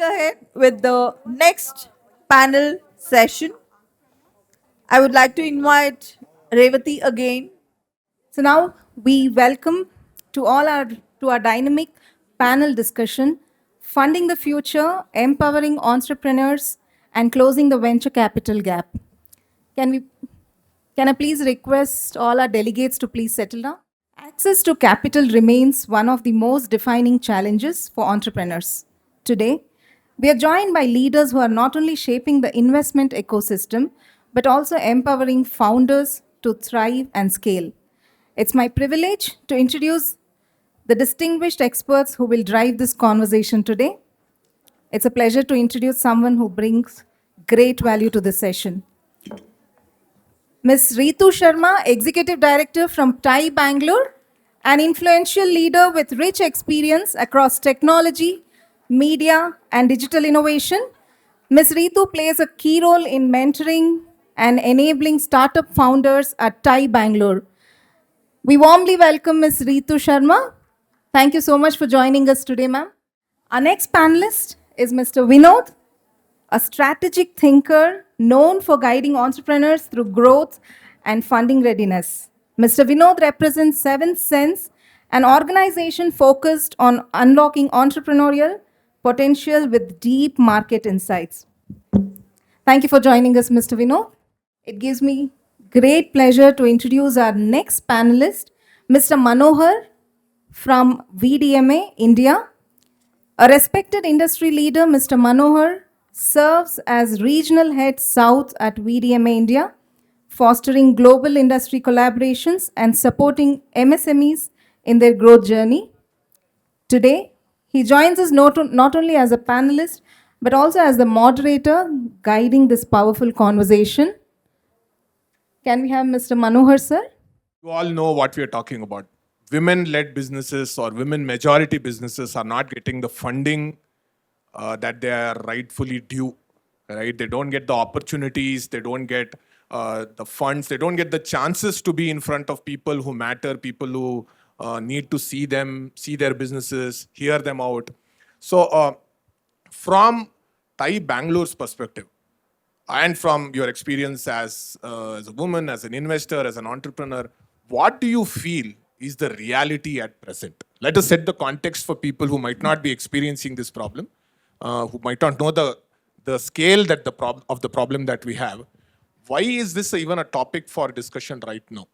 ahead with the next panel session. I would like to invite Revati again. So now we welcome to our dynamic panel discussion, funding the future, empowering entrepreneurs, and closing the venture capital gap. Can we can I please request all our delegates to please settle down? Access to capital remains one of the most defining challenges for entrepreneurs. Today, we are joined by leaders who are not only shaping the investment ecosystem, but also empowering founders to thrive and scale. It's my privilege to introduce the distinguished experts who will drive this conversation today. It's a pleasure to introduce someone who brings great value to this session. Ms. Ritu Sharma, Executive Director from TIE Bangalore, an influential leader with rich experience across technology, media, and digital innovation. Ms. Ritu plays a key role in mentoring and enabling startup founders at TIE Bangalore. We warmly welcome Ms. Ritu Sharma. Thank you so much for joining us today, ma'am. Our next panelist is Mr. Vinod, a strategic thinker known for guiding entrepreneurs through growth and funding readiness. Mr. Vinod represents Seventh Sense, an organization focused on unlocking entrepreneurial potential with deep market insights. Thank you for joining us, Mr. Vinod. It gives me great pleasure to introduce our next panelist, Mr. Manohar from VDMA, India. A respected industry leader, Mr. Manohar serves as Regional Head South at VDMA India, fostering global industry collaborations and supporting MSMEs in their growth journey. Today, he joins us not only as a panelist, but also as the moderator guiding this powerful conversation. Can we have Mr. Manohar, sir? You all know what we are talking about. Women-led businesses or women-majority businesses are not getting the funding that they are rightfully due. Right? They don't get the opportunities. They don't get the funds. They don't get the chances to be in front of people who matter, people who need to see them, see their businesses, hear them out. So, from TIE Bangalore's perspective, and from your experience as a woman, as an investor, as an entrepreneur, what do you feel is the reality at present? Let us set the context for people who might not be experiencing this problem, who might not know the scale that of the problem that we have. Why is this even a topic for discussion right now?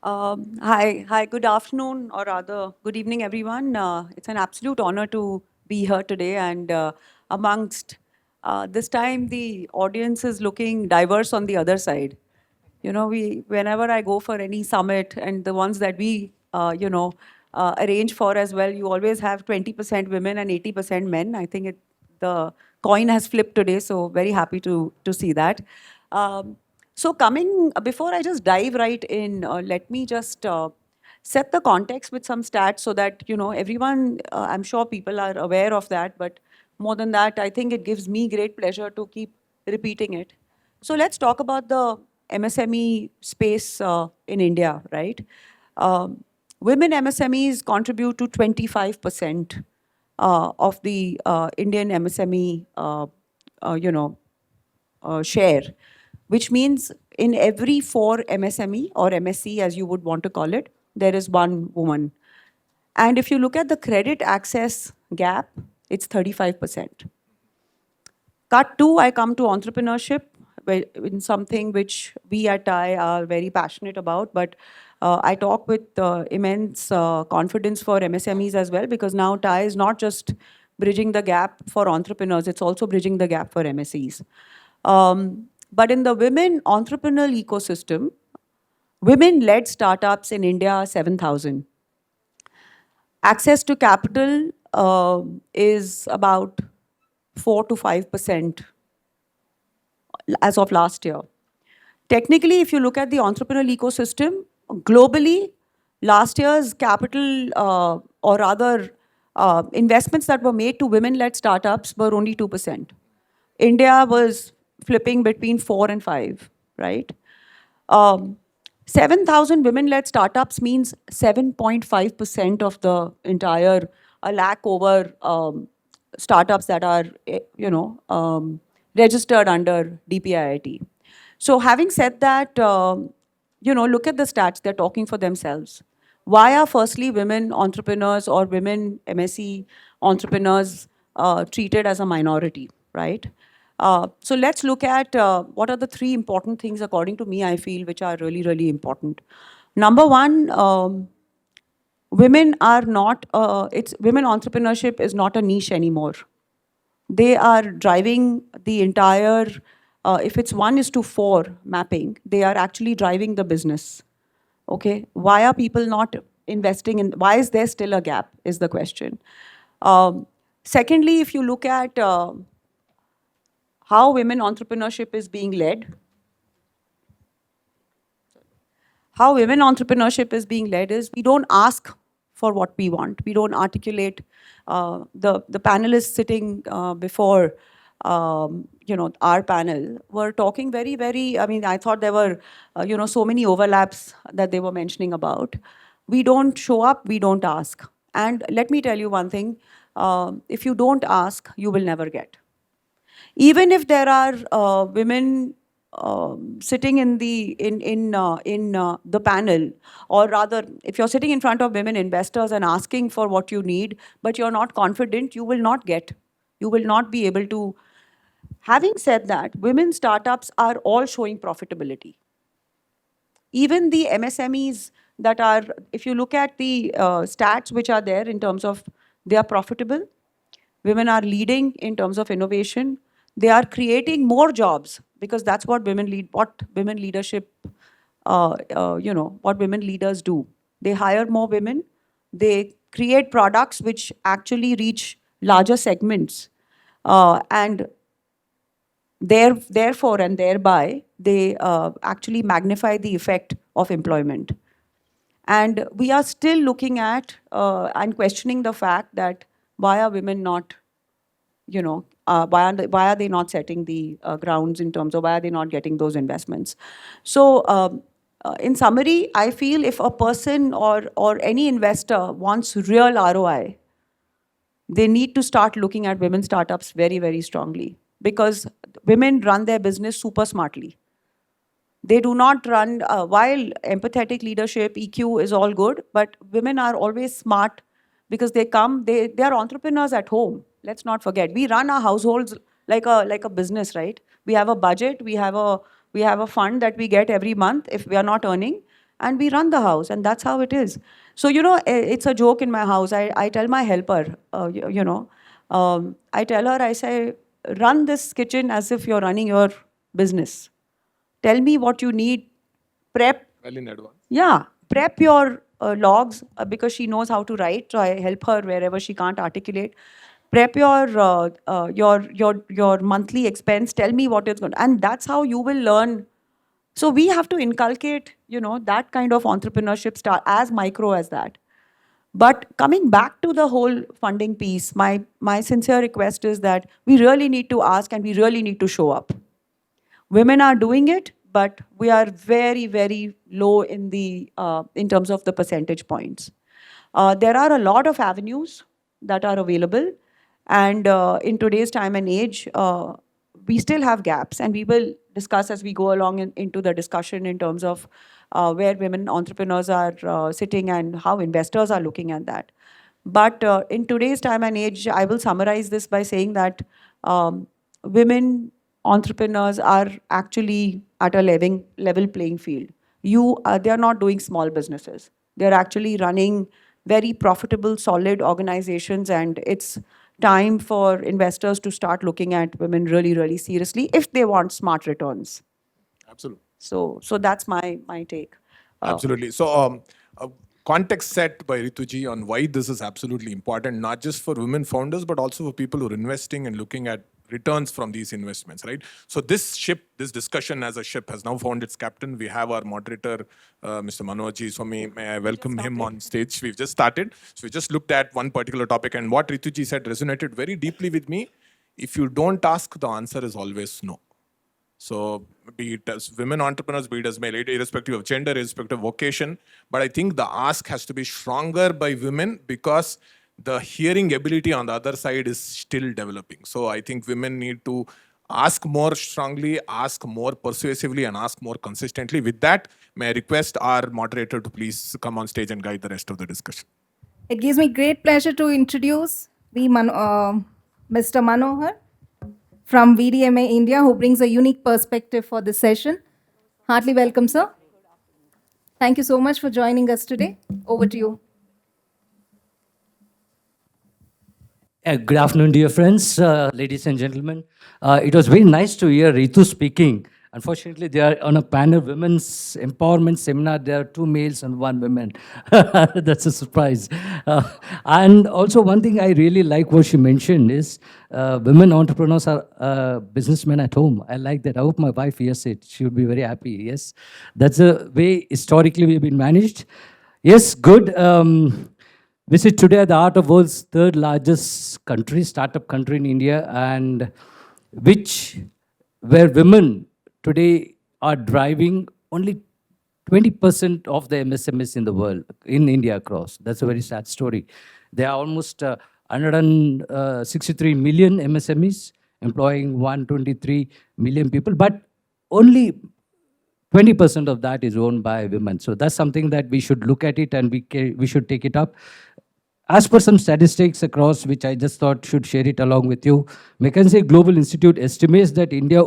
Hi, good afternoon, or rather, good evening, everyone. It's an absolute honor to be here today, and amongst this time, the audience is looking diverse on the other side. You know, whenever I go for any summit, and the ones that we, arrange for as well, you always have 20% women and 80% men. I think the coin has flipped today, so very happy to see that. So before I just dive right in, let me just set the context with some stats so that, everyone, I'm sure people are aware of that, but more than that, I think it gives me great pleasure to keep repeating it. So let's talk about the MSME space in India, right? Women MSMEs contribute to 25% of the Indian MSME, share, which means in every 4 MSME or MSC, as you would want to call it, there is one woman. And if you look at the credit access gap, it's 35%. Cut 2, I come to entrepreneurship, in something which we at TIE are very passionate about, but I talk with immense confidence for MSMEs as well, because now TIE is not just bridging the gap for entrepreneurs, it's also bridging the gap for MSEs. But in the women entrepreneurial ecosystem, women-led startups in India are 7,000. Access to capital is about 4 to 5% as of last year. Technically, if you look at the entrepreneurial ecosystem, globally, last year's capital, or rather investments that were made to women-led startups were only 2%. India was flipping between 4 and 5, right? 7,000 women-led startups means 7.5% of the entire, a lakh over startups that are, registered under DPIIT. So having said that, look at the stats, they're talking for themselves. Why are firstly women entrepreneurs or women MSE entrepreneurs treated as a minority, right? So let's look at what are the three important things, according to me, I feel, which are really, really important. Number one, women are not, women entrepreneurship is not a niche anymore. They are driving the entire, if it's 1:4 mapping, they are actually driving the business. Okay, why are people not investing in, why is there still a gap is the question. Secondly, if you look at how women entrepreneurship is being led, how women entrepreneurship is being led is we don't ask for what we want. We don't articulate. The panelists sitting before, our panel were talking very, very, I mean, I thought there were, so many overlaps that they were mentioning about. We don't show up, we don't ask. And let me tell you one thing, if you don't ask, you will never get. Even if there are women sitting in the panel, or rather, if you're sitting in front of women investors and asking for what you need, but you're not confident, you will not get. You will not be able to. Having said that, women startups are all showing profitability. Even the MSMEs that are, if you look at the stats which are there in terms of they are profitable, women are leading in terms of innovation. They are creating more jobs because that's what women lead, what women leadership, what women leaders do. They hire more women. They create products which actually reach larger segments. And therefore and thereby, they actually magnify the effect of employment. And we are still looking at and questioning the fact that why are women not, why are they not setting the grounds in terms of why are they not getting those investments? So in summary, I feel if a person or any investor wants real ROI, they need to start looking at women startups very, very strongly, because women run their business super smartly. They do not run, while empathetic leadership, EQ is all good, but women are always smart because they are entrepreneurs at home. Let's not forget. We run our households like a business, right? We have a budget, we have a fund that we get every month if we are not earning, and we run the house, and that's how it is. So, it's a joke in my house. I tell my helper, I tell her, I say, run this kitchen as if you're running your business. Tell me what you need, prep. Well in advance. Yeah, prep your logs because she knows how to write. So I help her wherever she can't articulate. Prep your monthly expense. Tell me what it's going to, and that's how you will learn. So we have to inculcate, that kind of entrepreneurship start as micro as that. But coming back to the whole funding piece, my sincere request is that we really need to ask and we really need to show up. Women are doing it, but we are very, very low in terms of the percentage points. There are a lot of avenues that are available, and in today's time and age, we still have gaps, and we will discuss as we go along into the discussion in terms of where women entrepreneurs are sitting and how investors are looking at that. But in today's time and age, I will summarize this by saying that women entrepreneurs are actually at a level playing field. They are not doing small businesses. They're actually running very profitable, solid organizations, and it's time for investors to start looking at women really, really seriously if they want smart returns. Absolutely. So that's my take. Absolutely. So, context set by Rituji on why this is absolutely important, not just for women founders, but also for people who are investing and looking at returns from these investments, right? So this discussion as a ship has now found its captain. We have our moderator, Mr. Manoj. So may I welcome him on stage. We've just started. So we just looked at one particular topic, and what Rituji said resonated very deeply with me. If you don't ask, the answer is always no. So be it as women entrepreneurs, be it as male, irrespective of gender, irrespective of vocation. But I think the ask has to be stronger by women because the hearing ability on the other side is still developing. So I think women need to ask more strongly, ask more persuasively, and ask more consistently. With that, may I request our moderator to please come on stage and guide the rest of the discussion. It gives me great pleasure to introduce Mr. Manohar from VDMA India, who brings a unique perspective for this session. Heartily welcome, sir. Thank you so much for joining us today. Over to you. Good afternoon, dear friends, ladies and gentlemen. It was very nice to hear Ritu speaking. Unfortunately, they are on a panel women's empowerment seminar. There are 2 males and 1 woman. That's a surprise. And also one thing I really like what she mentioned is women entrepreneurs are businessmen at home. I like that. I hope my wife hears it. She would be very happy. Yes, that's the way historically we've been managed. Yes, good. We sit today at the heart of world's 3rd largest country, startup country in India, and where women today are driving only 20% of the MSMEs in the world, in India across. That's a very sad story. There are almost 163 million MSMEs employing 123 million people, but only 20% of that is owned by women. So that's something that we should look at it, and we should take it up. As per some statistics across, which I just thought should share it along with you, McKinsey Global Institute estimates that India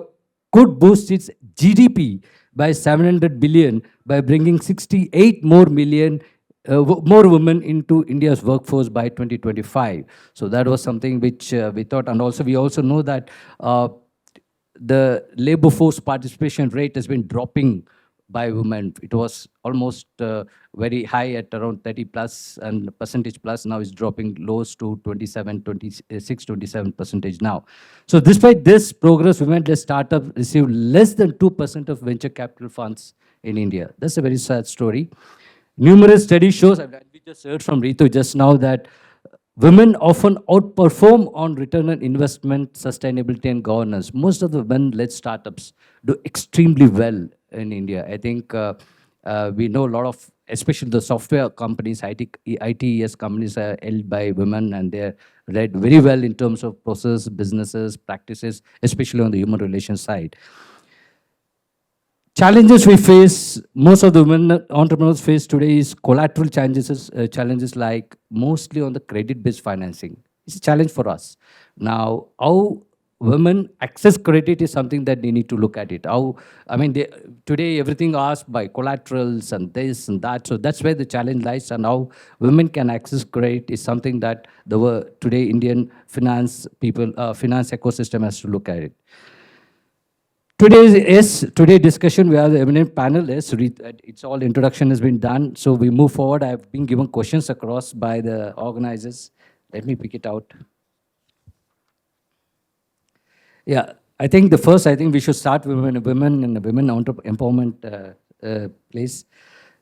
could boost its GDP by 700 billion by bringing 68 more million more women into India's workforce by 2025. So that was something which we thought, and also we also know that the labor force participation rate has been dropping by women. It was almost very high at around 30 plus and percentage plus. Now it's dropping lows to 27% now. So despite this progress, women-led startups receive less than 2% of venture capital funds in India. That's a very sad story. Numerous studies shows, and we just heard from Ritu just now, that women often outperform on return on investment, sustainability, and governance. Most of the women-led startups do extremely well in India. I think we know a lot of, especially the software companies, ITES companies are held by women, and they're led very well in terms of process, businesses, practices, especially on the human relations side. Challenges we face, most of the women entrepreneurs face today is collateral challenges like mostly on the credit-based financing. It's a challenge for us. Now, how women access credit is something that they need to look at it. Today everything asked by collaterals and this and that. So that's where the challenge lies, and how women can access credit is something that today Indian finance ecosystem has to look at it. Today's discussion, we have the eminent panel. It's all introduction has been done. So we move forward. I've been given questions across by the organizers. Let me pick it out. Yeah, I think we should start with women and the women empowerment place.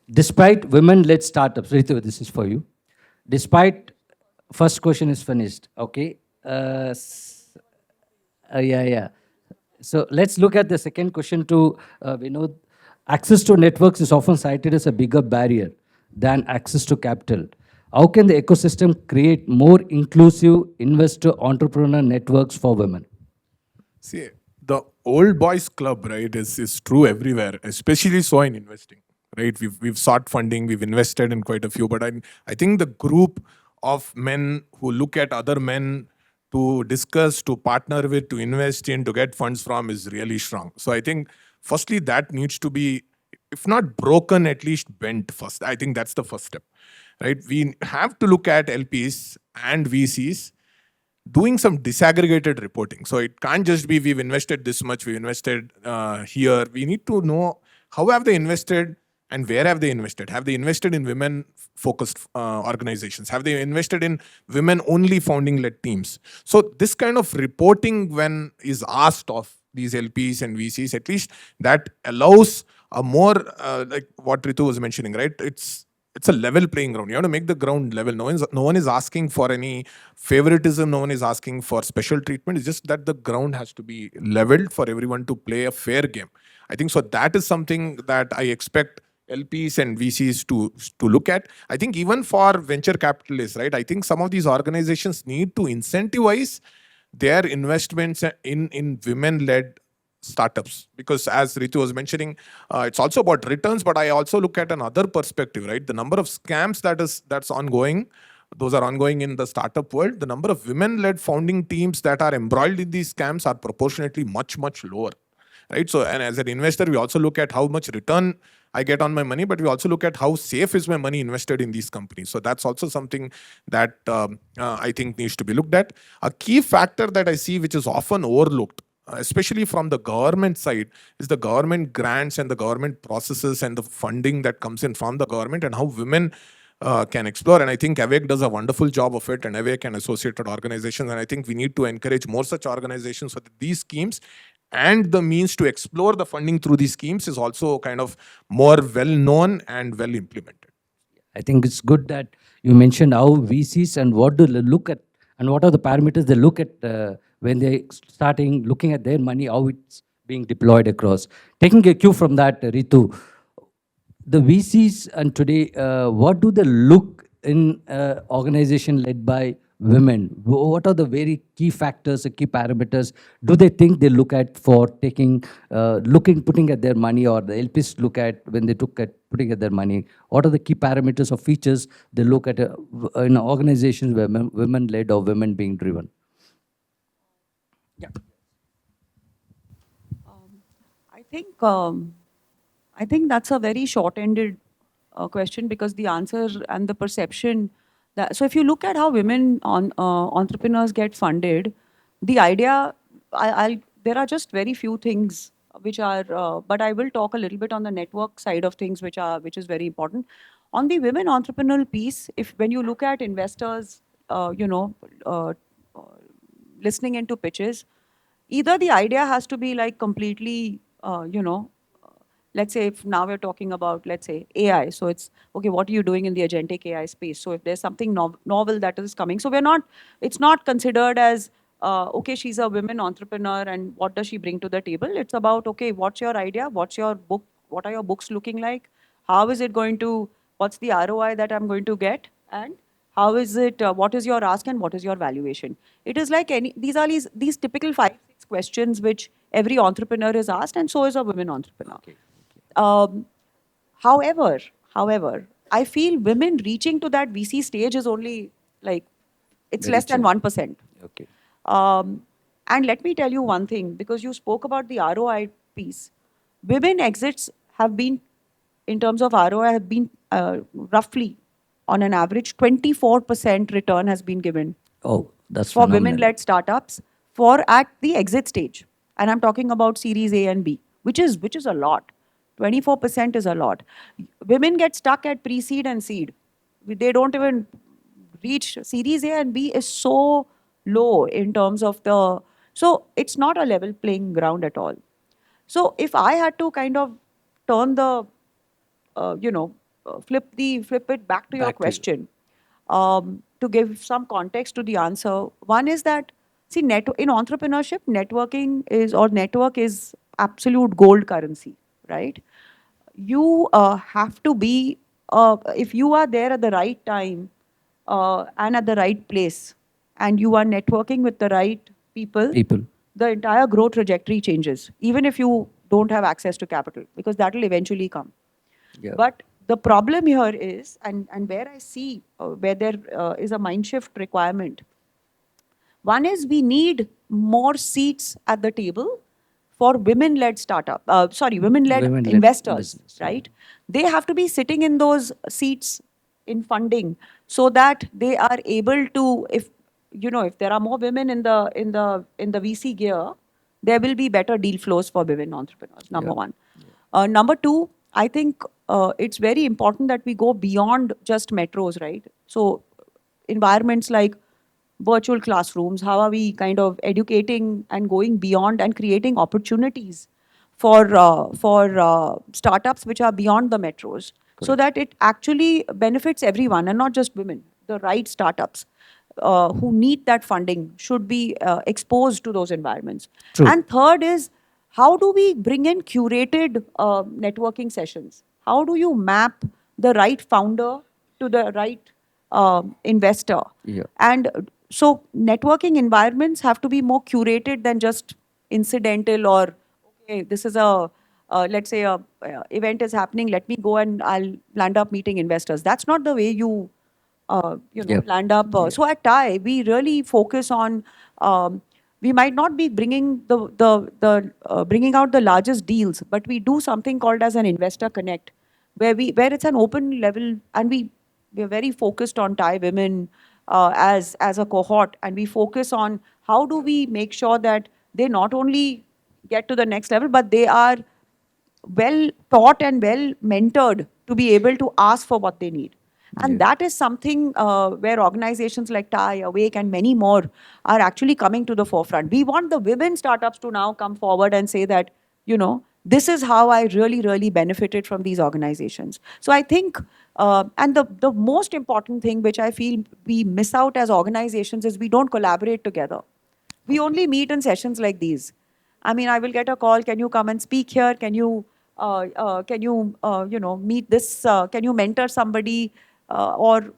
Despite women-led startups, Ritu, this is for you. First question is finished, okay? Yeah. So let's look at the second question too. We know access to networks is often cited as a bigger barrier than access to capital. How can the ecosystem create more inclusive investor entrepreneur networks for women? See, the old boys club, right, is true everywhere, especially so in investing, right? We've sought funding, we've invested in quite a few, but I think the group of men who look at other men to discuss, to partner with, to invest in, to get funds from is really strong. So I think, firstly, that needs to be, if not broken, at least bent first. I think that's the first step, right? We have to look at LPs and VCs doing some disaggregated reporting. So it can't just be we've invested this much, we've invested here. We need to know how have they invested and where have they invested? Have they invested in women-focused organizations? Have they invested in women-only founding-led teams? So this kind of reporting, when is asked of these LPs and VCs, at least that allows a more, like what Ritu was mentioning, right? It's a level playing ground. You have to make the ground level. No one is asking for any favoritism. No one is asking for special treatment. It's just that the ground has to be leveled for everyone to play a fair game. I think so. That is something that I expect LPs and VCs to look at. I think even for venture capitalists, right? I think some of these organizations need to incentivize their investments in women-led startups, because as Ritu was mentioning, it's also about returns, but I also look at another perspective, right? The number of scams that's ongoing, those are ongoing in the startup world. The number of women-led founding teams that are embroiled in these scams are proportionately much lower, right? So, and as an investor, we also look at how much return I get on my money, but we also look at how safe is my money invested in these companies. So that's also something that I think needs to be looked at. A key factor that I see, which is often overlooked, especially from the government side, is the government grants and the government processes and the funding that comes in from the government, and how women can explore. And I think AWACE does a wonderful job of it, and AWACE and associated organizations. And I think we need to encourage more such organizations so that these schemes and the means to explore the funding through these schemes is also kind of more well known and well implemented. I think it's good that you mentioned how VCs and what do they look at and what are the parameters they look at when they starting looking at their money, how it's being deployed across. Taking a cue from that, Ritu, the VCs and today, what do they look in organization led by women? What are the very key factors, the key parameters do they think they look at for taking, putting at their money, or the LPs look at when they look at putting at their money? What are the key parameters or features they look at in organizations where women led or women being driven? I think that's a very short-ended question, because the answer and the perception that, so if you look at how women entrepreneurs get funded, the idea, there are just very few things which are, but I will talk a little bit on the network side of things, which is very important. On the women entrepreneurial piece, when you look at investors, uh, listening into pitches, either the idea has to be like completely, let's say if now we're talking about, let's say, AI. So it's, okay, what are you doing in the agentic AI space? So if there's something novel that is coming, so it's not considered as, okay, she's a women entrepreneur and what does she bring to the table? It's about, okay, what's your idea? What's your book? What are your books looking like? How is it going to, what's the ROI that I'm going to get? And how is it, what is your ask and what is your valuation? It is like these are these typical 5-6 questions which every entrepreneur is asked, and so is a women entrepreneur. Um, however, I feel women reaching to that VC stage is only like, it's Very less than challenging. 1%. Okay. And let me tell you one thing, because you spoke about the ROI piece. Women exits have been, in terms of ROI, have been roughly, on an average, 24% return has been given Oh, that's for phenomenal. women-led startups for at the exit stage. And I'm talking about Series A and B, which is a lot. 24% is a lot. Women get stuck at pre-seed and seed. They don't even reach Series A and B is so low in terms of the, so it's not a level playing ground at all. So if I had to kind of turn the, flip it back to your Back to you. question, to give some context to the answer. One is that, see, in entrepreneurship, network is absolute gold currency, right? You have to be, if you are there at the right time and at the right place, and you are networking with the right people, People. the entire growth trajectory changes, even if you don't have access to capital, because that will eventually come. Yeah. But the problem here is, and where I see where there is a mind shift requirement. One is we need more seats at the table for women-led women-led Women-led investors, business, yeah. right? They have to be sitting in those seats in funding so that they are able to, if there are more women in the VC gear, there will be better deal flows for women entrepreneurs. Number Yeah. one. Number two, I think it's very important that we go beyond just metros, right? So environments like virtual classrooms, how are we kind of educating and going beyond and creating opportunities for startups which are beyond the metros, so that it actually benefits everyone and not just women. The right startups who need that funding should be exposed to those environments. True. And third is, how do we bring in curated networking sessions? how do you map the right founder to the right investor? Yeah. And so networking environments have to be more curated than just incidental or, okay, this is let's say event is happening, let me go and I'll land up meeting investors. That's not the way you Yep. land up. So at TIE, we really focus on. We might not be bringing bringing out the largest deals, but we do something called as an investor connect, where it's an open level, and we're very focused on Thai women as a cohort, and we focus on how do we make sure that they not only get to the next level, but they are well taught and well mentored to be able to ask for what they need. And that is something where organizations like TIE, Awake, and many more are actually coming to the forefront. We want the women startups to now come forward and say that, this is how I really, really benefited from these organizations. So I think, and the most important thing which I feel we miss out as organizations is we don't collaborate together. We only meet in sessions like these. I mean, I will get a call. Can you come and speak here? Can you meet this? Can you mentor somebody? Or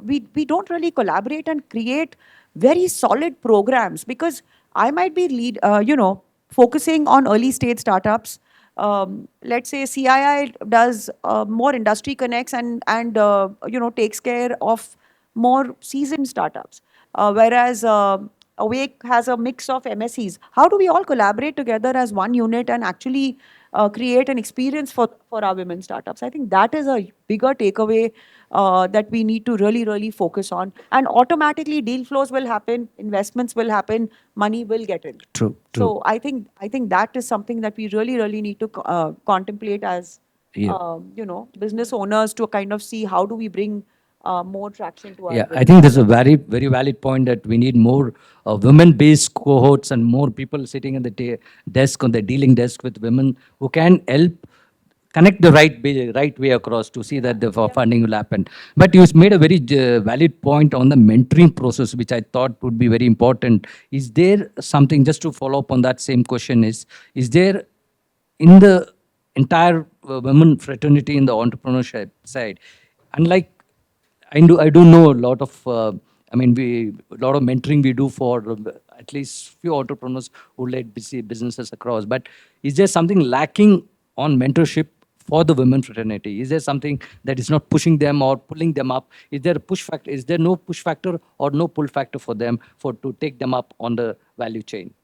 we don't really collaborate and create very solid programs, because I might be focusing on early stage startups. Let's say CII does more industry connects and takes care of more seasoned startups, whereas Awake has a mix of MSCs. How do we all collaborate together as one unit and actually create an experience for our women startups? I think that is a bigger takeaway that we need to really, really focus on. And automatically deal flows will happen, investments will happen, money will get in. True. So I think that is something that we really, really need to contemplate as Yeah. business owners, to kind of see how do we bring more traction to our Yeah, I women think this is a startups. very valid point that we need more women-based cohorts and more people sitting at the desk, on the dealing desk with women who can help connect the right way across to see that the funding will happen. But you made a very valid point on the mentoring process, which I thought would be very important. Is there something, just to follow up on that same question, is there in the entire women fraternity in the entrepreneurship side, unlike I do know a lot of a lot of mentoring we do for at least few entrepreneurs who led businesses across. But is there something lacking on mentorship for the women fraternity? Is there something that is not pushing them or pulling them up? Is there a push factor? Is there no push factor or no pull factor for them to take them up on the value chain?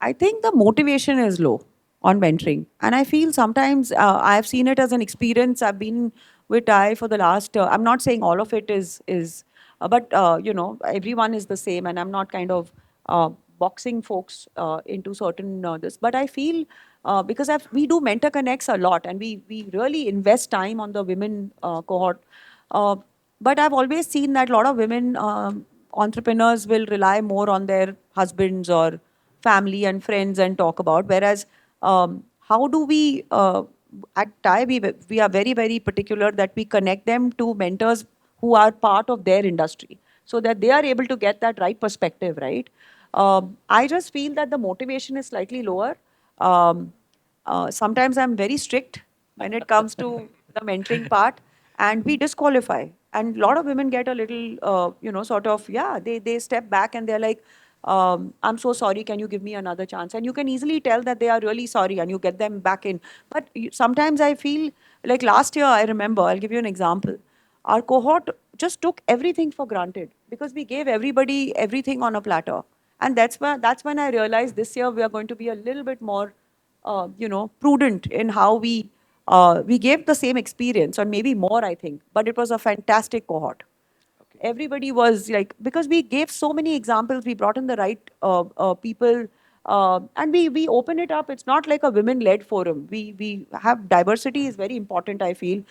I think the motivation is low on mentoring. And I feel sometimes I've seen it as an experience. I've been with TIE for the last, I'm not saying all of it is but everyone is the same. And I'm not kind of boxing folks into certain this. But I feel because we do mentor connects a lot, and we really invest time on the women cohort. Uh, but I've always seen that a lot of women entrepreneurs will rely more on their husbands or family and friends and talk about. Whereas, how do we, at TIE, we are very, very particular that we connect them to mentors who are part of their industry, so that they are able to get that right perspective, right? I just feel that the motivation is slightly lower. Um, Sometimes I'm very strict when it comes to the mentoring part, and we disqualify. And a lot of women get a little, sort of, yeah, they step back and they're like, I'm so sorry, can you give me another chance? And you can easily tell that they are really sorry, and you get them back in. But sometimes I feel like last year, I remember, I'll give you an example. Our cohort just took everything for granted because we gave everybody everything on a platter. And that's when I realized this year we are going to be a little bit more prudent in how we gave the same experience, or maybe more, I think. But it was a fantastic cohort. Everybody was like, because we gave so many examples, we brought in the right people, and we open it up. It's not like a women-led forum. We have diversity is very important, I feel.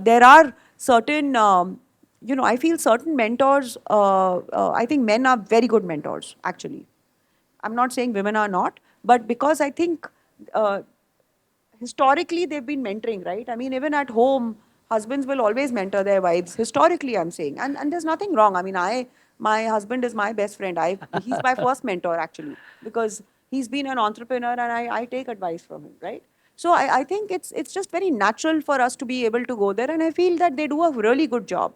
There are certain, I feel certain mentors. I think men are very good mentors, actually. I'm not saying women are not, but because I think uh, historically they've been mentoring, right? I mean, even at home, husbands will always mentor their wives. Historically, I'm saying, and there's nothing wrong. I mean, my husband is my best friend. He's my first mentor, actually, because he's been an entrepreneur, and I take advice from him, right? So I think it's just very natural for us to be able to go there, and I feel that they do a really good job.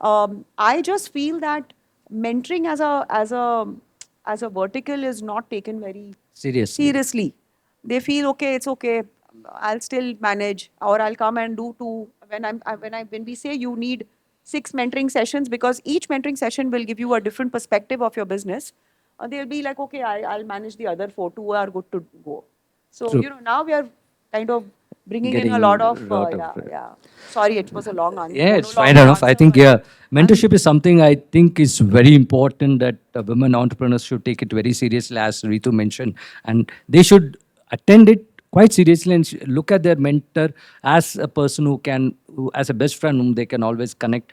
I just feel that mentoring as a vertical is not taken very Seriously. seriously. They feel okay, it's okay. I'll still manage, or I'll come and do two. When we say you need 6 mentoring sessions, because each mentoring session will give you a different perspective of your business, they'll be like, okay, I'll manage the other 4. 2 are good to go. So True. now we are kind of bringing in Getting a lot of lot of, yeah. Sorry, it was a long answer. Yeah, it's fine monologue enough. I answer, think, but- yeah, mentorship is something I think is very important that women entrepreneurs should take it very seriously, as Ritu mentioned, and they should attend it quite seriously and look at their mentor as a person as a best friend whom they can always connect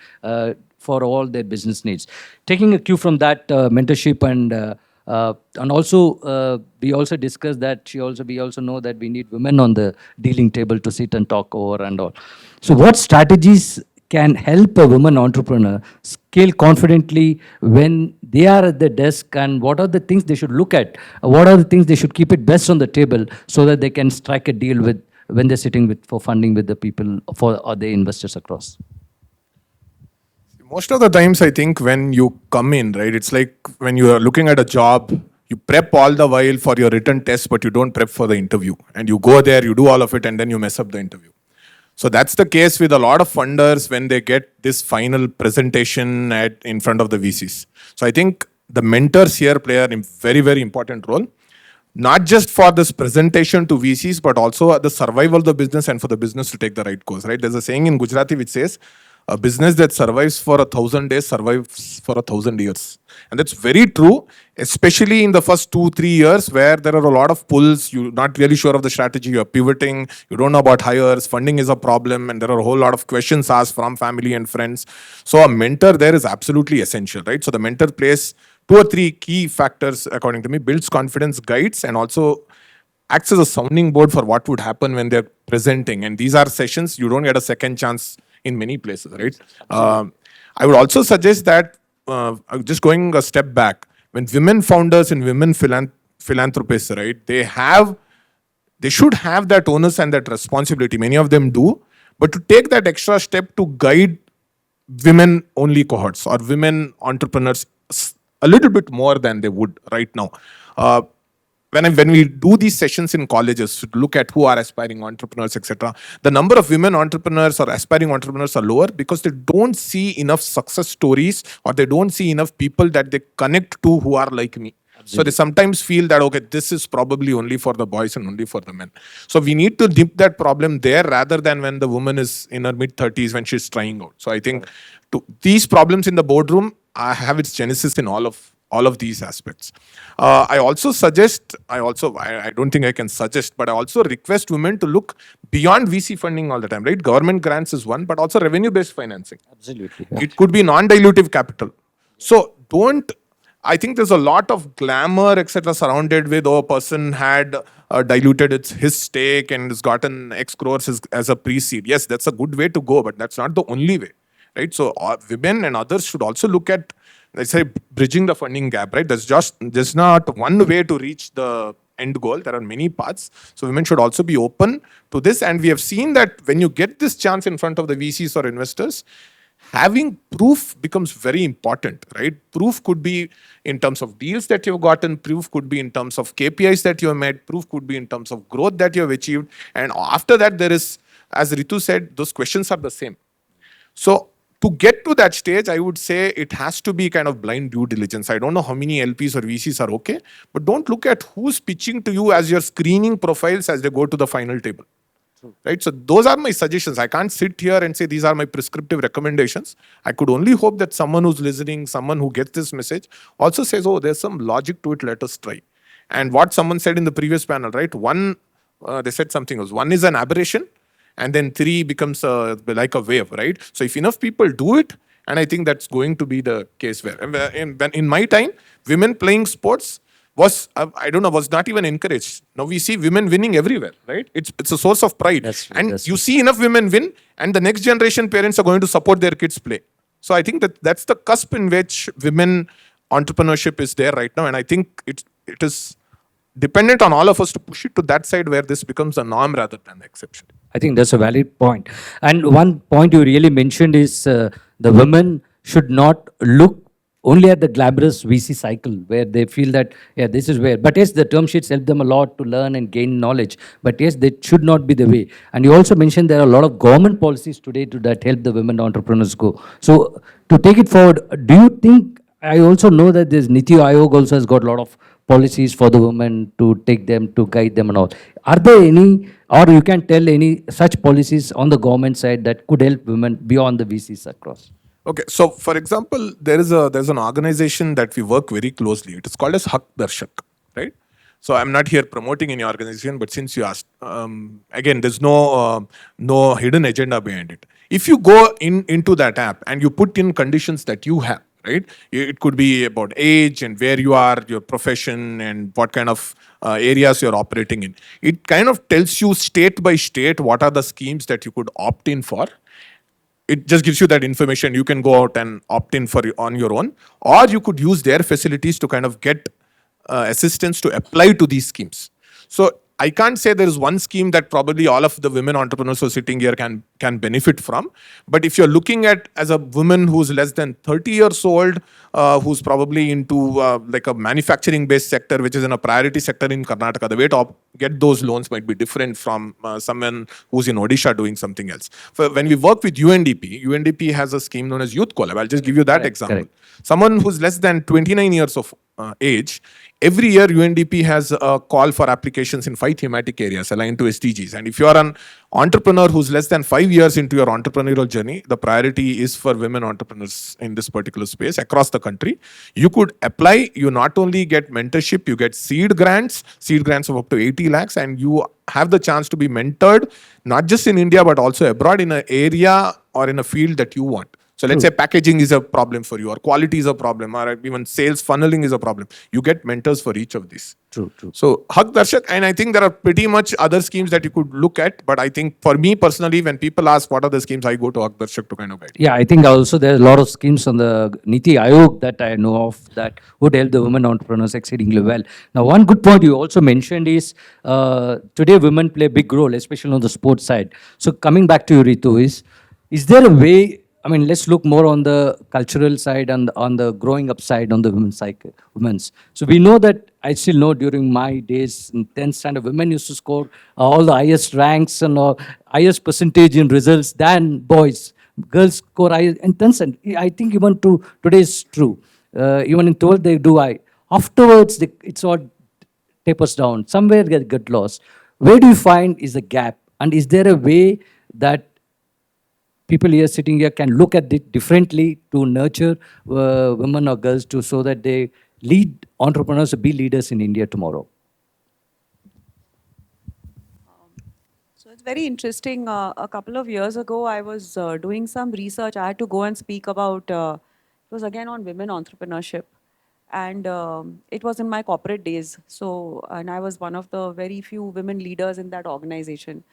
for all their business needs. Taking a cue from that mentorship and also we also discussed that we also know that we need women on the dealing table to sit and talk over and all. So what strategies can help a woman entrepreneur scale confidently when they are at the desk, and what are the things they should look at? What are the things they should keep it best on the table so that they can strike a deal with when they're sitting with for funding with the people for or the investors across? Most of the times, I think when you come in, right, it's like when you are looking at a job, you prep all the while for your written test, but you don't prep for the interview. And you go there, you do all of it, and then you mess up the interview. So that's the case with a lot of funders when they get this final presentation in front of the VCs. So I think the mentors here play a very, very important role, not just for this presentation to VCs, but also the survival of the business and for the business to take the right course, right? There's a saying in Gujarati which says, a business that survives for 1,000 days survives for 1,000 years. And that's very true, especially in the first 2-3 years where there are a lot of pulls, you're not really sure of the strategy, you're pivoting, you don't know about hires, funding is a problem, and there are a whole lot of questions asked from family and friends. So a mentor there is absolutely essential, right? So the mentor plays 2 or 3 key factors, according to me: builds confidence, guides, and also acts as a sounding board for what would happen when they're presenting. And these are sessions you don't get a second chance in many places, right? I would also suggest that, just going a step back, when women founders and women philanthropists, right, they should have that onus and that responsibility. Many of them do, but to take that extra step to guide women only cohorts or women entrepreneurs a little bit more than they would right now. When we do these sessions in colleges to look at who are aspiring entrepreneurs, etc., the number of women entrepreneurs or aspiring entrepreneurs are lower because they don't see enough success stories or they don't see enough people that they connect to who are like me. So they sometimes feel that, okay, this is probably only for the boys and only for the men. So we need to nip that problem there rather than when the woman is in her mid-30s when she's trying out. So I think these problems in the boardroom have its genesis in all of these aspects. I also suggest, I don't think I can suggest, but I also request women to look beyond VC funding all the time, right? Government grants is one, but also revenue-based financing. Absolutely. It could be non-dilutive capital. So I think there's a lot of glamour, etc., surrounded with, a person had diluted his stake and has gotten X crores as a pre-seed. Yes, that's a good way to go, but that's not the only way, right? So women and others should also look at, let's say, bridging the funding gap, right? There's not one way to reach the end goal. There are many paths. So women should also be open to this. And we have seen that when you get this chance in front of the VCs or investors, having proof becomes very important, right? Proof could be in terms of deals that you've gotten, proof could be in terms of KPIs that you have met, proof could be in terms of growth that you have achieved. And after that, there is, as Ritu said, those questions are the same. So to get to that stage, I would say it has to be kind of blind due diligence. I don't know how many LPs or VCs are okay, but don't look at who's pitching to you as your screening profiles as they go to the final table. Right? So those are my suggestions. I can't sit here and say these are my prescriptive recommendations. I could only hope that someone who's listening, someone who gets this message also says, oh, there's some logic to it, let us try. And what someone said in the previous panel, right? They said something else. 1 is an aberration, and then 3 becomes like a wave, right? So if enough people do it, and I think that's going to be the case where, in my time, women playing sports was not even encouraged. Now we see women winning everywhere, right? It's a source of pride. That's you see enough women win, and the next generation parents are going to support their kids play. So I think that's the cusp in which women entrepreneurship is there right now, and I think it is dependent on all of us to push it to that side where this becomes a norm rather than the exception. I think that's a valid point. And one point you really mentioned is the women should not look only at the glamorous VC cycle where they feel that, yeah, this is where. But yes, the term sheets help them a lot to learn and gain knowledge. But yes, that should not be the way. And you also mentioned there are a lot of government policies today that help the women entrepreneurs go. So to take it forward, do you think, I also know that this Niti Aayog also has got a lot of policies for the women to take them, to guide them and all. Are there any, or you can tell any such policies on the government side that could help women beyond the VCs across? Okay, so for example, there's an organization that we work very closely. It is called as Hak Darshak, right? So I'm not here promoting any organization, but since you asked, again, there's no hidden agenda behind it. If you go into that app and you put in conditions that you have, right? It could be about age and where you are, your profession, and what kind of areas you're operating in. It kind of tells you state by state what are the schemes that you could opt in for. It just gives you that information. You can go out and opt in for on your own, or you could use their facilities to kind of get assistance to apply to these schemes. So I can't say there is one scheme that probably all of the women entrepreneurs who are sitting here can benefit from. But if you're looking at as a woman who's less than 30 years old, who's probably into like a manufacturing-based sector, which is in a priority sector in Karnataka, the way to get those loans might be different from someone who's in Odisha doing something else. When we work with UNDP has a scheme known as Youth Collab. I'll just give you that example. correct. Someone who's less than 29 years of age, every year UNDP has a call for applications in 5 thematic areas aligned to SDGs. And if you are an entrepreneur who's less than 5 years into your entrepreneurial journey, the priority is for women entrepreneurs in this particular space across the country. You could apply. You not only get mentorship, you get seed grants of up to 80 lakhs, and you have the chance to be mentored, not just in India, but also abroad in an area or in a field that you want. So let's say packaging is a problem for you, or quality is a problem, or even sales funneling is a problem. You get mentors for each of these. True, true. So Hak Darshak, and I think there are pretty much other schemes that you could look at. But I think for me personally, when people ask what are the schemes, I go to Hak Darshak to kind of guide. Yeah, I think also there are a lot of schemes on the Niti Aayog that I know of that would help the women entrepreneurs exceedingly well. Now, one good point you also mentioned is today women play a big role, especially on the sports side. So coming back to you, Ritu, is there a way, I mean, let's look more on the cultural side and on the growing up side on the women's. So we know that, I still know during my days in 10th standard, women used to score all the highest ranks and highest percentage in results than boys. Girls score high in 10th standard. I think even today is true. Even in 12th they do high. Afterwards, it's all tapers down. Somewhere get lost. Where do you find is the gap? And is there a way that people here sitting here can look at it differently to nurture women or girls to so that they lead entrepreneurs to be leaders in India tomorrow? So it's very interesting. A couple of years ago, I was doing some research. I had to go and speak about, it was again on women entrepreneurship. And it was in my corporate days. So, and I was one of the very few women leaders in that organization.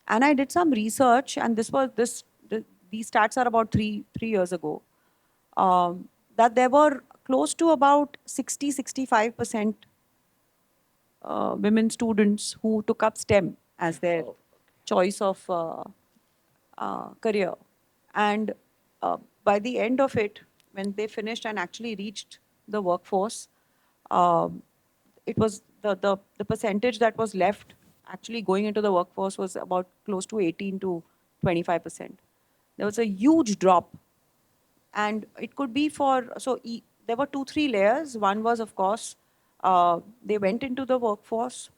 And I did some research, and these stats are about three years ago, that there were close to about 65% women students who took up STEM as their choice of career. And by the end of it, when they finished and actually reached the workforce, it was the percentage that was left actually going into the workforce was about close to 18 to 25%. There was a huge drop. And it could be there were 2-3 layers. One was, of course, they went into the workforce.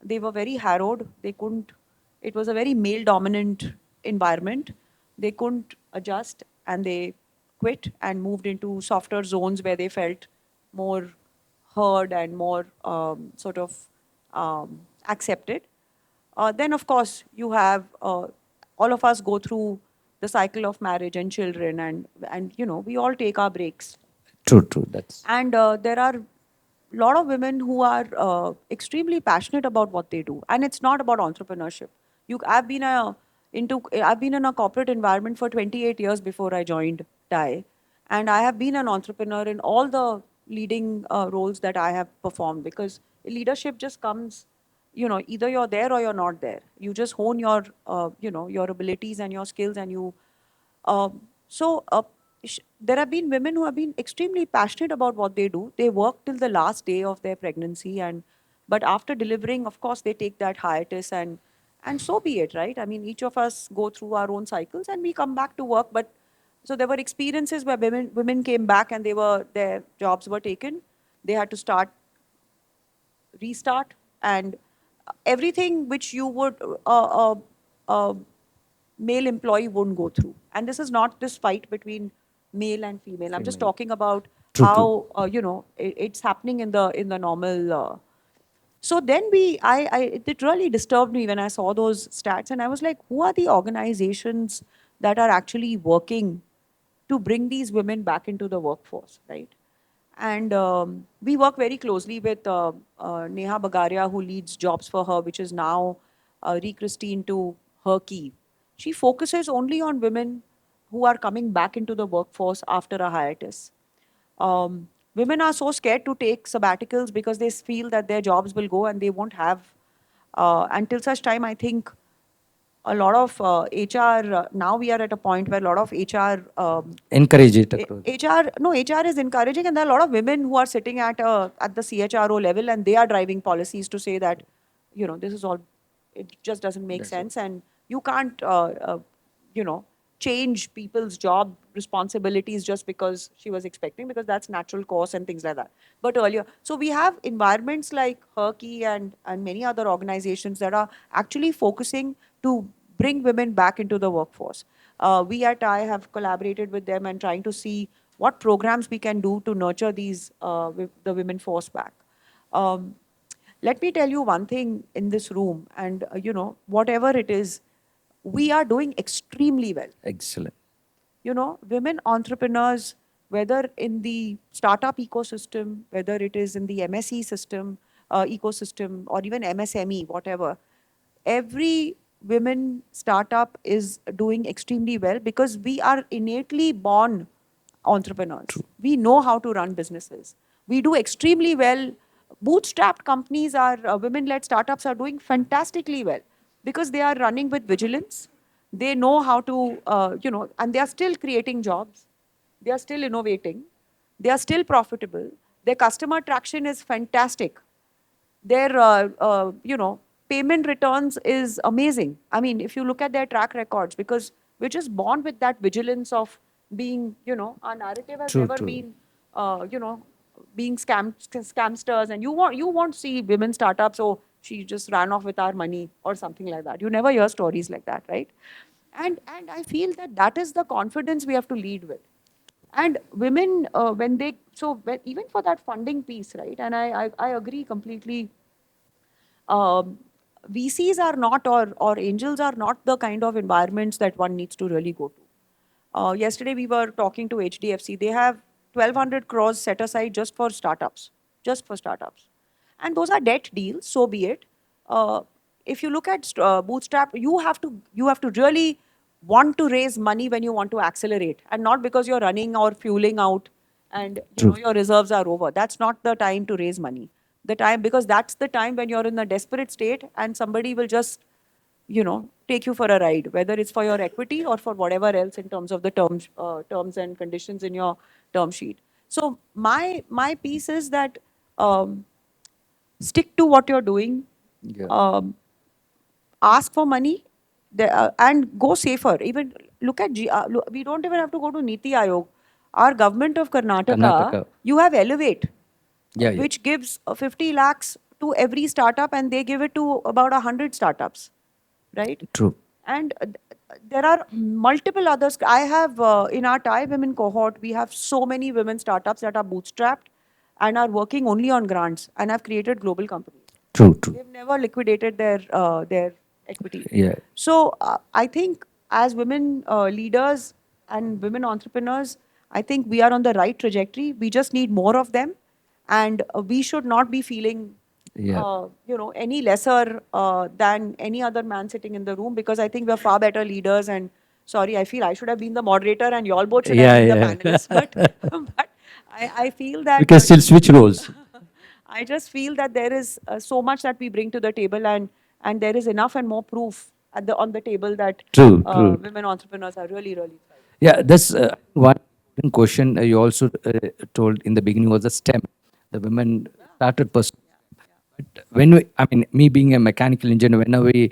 They were very harrowed. It was a very male-dominant environment. They couldn't adjust, and they quit and moved into softer zones where they felt more heard and more accepted. Then, of course, you have all of us go through the cycle of marriage and children, and we all take our breaks. True. That's And there are a lot of women who are extremely passionate about what they do, and it's not about entrepreneurship. I've been in a corporate environment for 28 years before I joined TIE, and I have been an entrepreneur in all the leading roles that I have performed, because Leadership just comes, you know, either you're there or you're not there. You just hone your, you know, your abilities and your skills, and you. So there have been women who have been extremely passionate about what they do. They work till the last day of their pregnancy, and but after delivering, of course, they take that hiatus, and so be it, right? I mean, each of us go through our own cycles, and we come back to work. But so there were experiences where women came back and their jobs were taken. They had to restart, and everything which you would male employee wouldn't go through. And this is not this fight between male and female. I'm just talking about True, how you know, it's happening in the normal. So then it really disturbed me when I saw those stats, and I was like, who are the organizations that are actually working to bring these women back into the workforce, right? And we work very closely with Neha Bagaria, who leads Jobs for Her, which is now rechristened to Her Key. She focuses only on women who are coming back into the workforce after a hiatus. Women are so scared to take sabbaticals because they feel that their jobs will go and they won't have. Until such time, I think a lot of HR, now we are at a point where a lot of HR Encourage it across. HR is encouraging, and there are a lot of women who are sitting at the CHRO level, and they are driving policies to say that, you know, this is all, it just doesn't make sense, and you can't, you know, change people's job responsibilities just because she was expecting, because that's natural course and things like that. But earlier, so we have environments like Herkey and many other organizations that are actually focusing to bring women back into the workforce. We at I have collaborated with them and trying to see what programs we can do to nurture these the women force back. Um, Let me tell you one thing in this room, and you know, whatever it is, we are doing extremely well. Excellent. You know, women entrepreneurs, whether in the startup ecosystem, whether it is in the MSE system, ecosystem, or even MSME, whatever, every women startup is doing extremely well because we are innately born entrepreneurs. We know how to run businesses. We do extremely well. Bootstrapped companies are, women-led startups are doing fantastically well because they are running with vigilance. They know how to, you know, and they are still creating jobs. They are still innovating. They are still profitable. Their customer traction is fantastic. Their, you know, payment returns is amazing. I mean, if you look at their track records, because we're just born with that vigilance of being, you know, our narrative has True, never true. been, you know, being scamsters, and you won't see women startups, oh, she just ran off with our money or something like that. You never hear stories like that, right? And I feel that that is the confidence we have to lead with. And women, when they, so when, even for that funding piece, right? And I agree completely. Um, VCs are not, or angels are not the kind of environments that one needs to really go to. Yesterday we were talking to HDFC. They have 1,200 crores set aside just for startups. And those are debt deals, so be it. If you look at Bootstrap, you have to really want to raise money when you want to accelerate, and not because you're running or fueling out and you know True. your reserves are over. That's not the time to raise money. The time, because that's the time when you're in a desperate state and somebody will just, you know, take you for a ride, whether it's for your equity or for whatever else in terms of the terms and conditions in your term sheet. So my piece is that stick to what you're doing, Yeah. ask for money, and go safer. Even look at we don't even have to go to Niti Aayog. Our government of Karnataka. you have Elevate, Yeah, yeah. which gives 50 lakhs to every startup, and they give it to about 100 startups, right? True. And there are multiple others. I have, in our Thai women cohort, we have so many women startups that are bootstrapped and are working only on grants and have created global companies. True, true. They've never liquidated their equity. Yeah. So I think as women leaders and women entrepreneurs, I think we are on the right trajectory. We just need more of them, and we should not be feeling, Yeah. you know, any lesser than any other man sitting in the room, because I think we're far better leaders. And sorry, I feel I should have been the moderator and you all both should Yeah, have been yeah. the panelists. But I feel that We can still switch roles. I just feel that there is so much that we bring to the table, and there is enough and more proof at the on the table that True, true. women entrepreneurs are really, really thriving. Yeah, that's one important question you also told in the beginning was the STEM. The women started pursuing. But when we, I mean, me being a mechanical engineer, we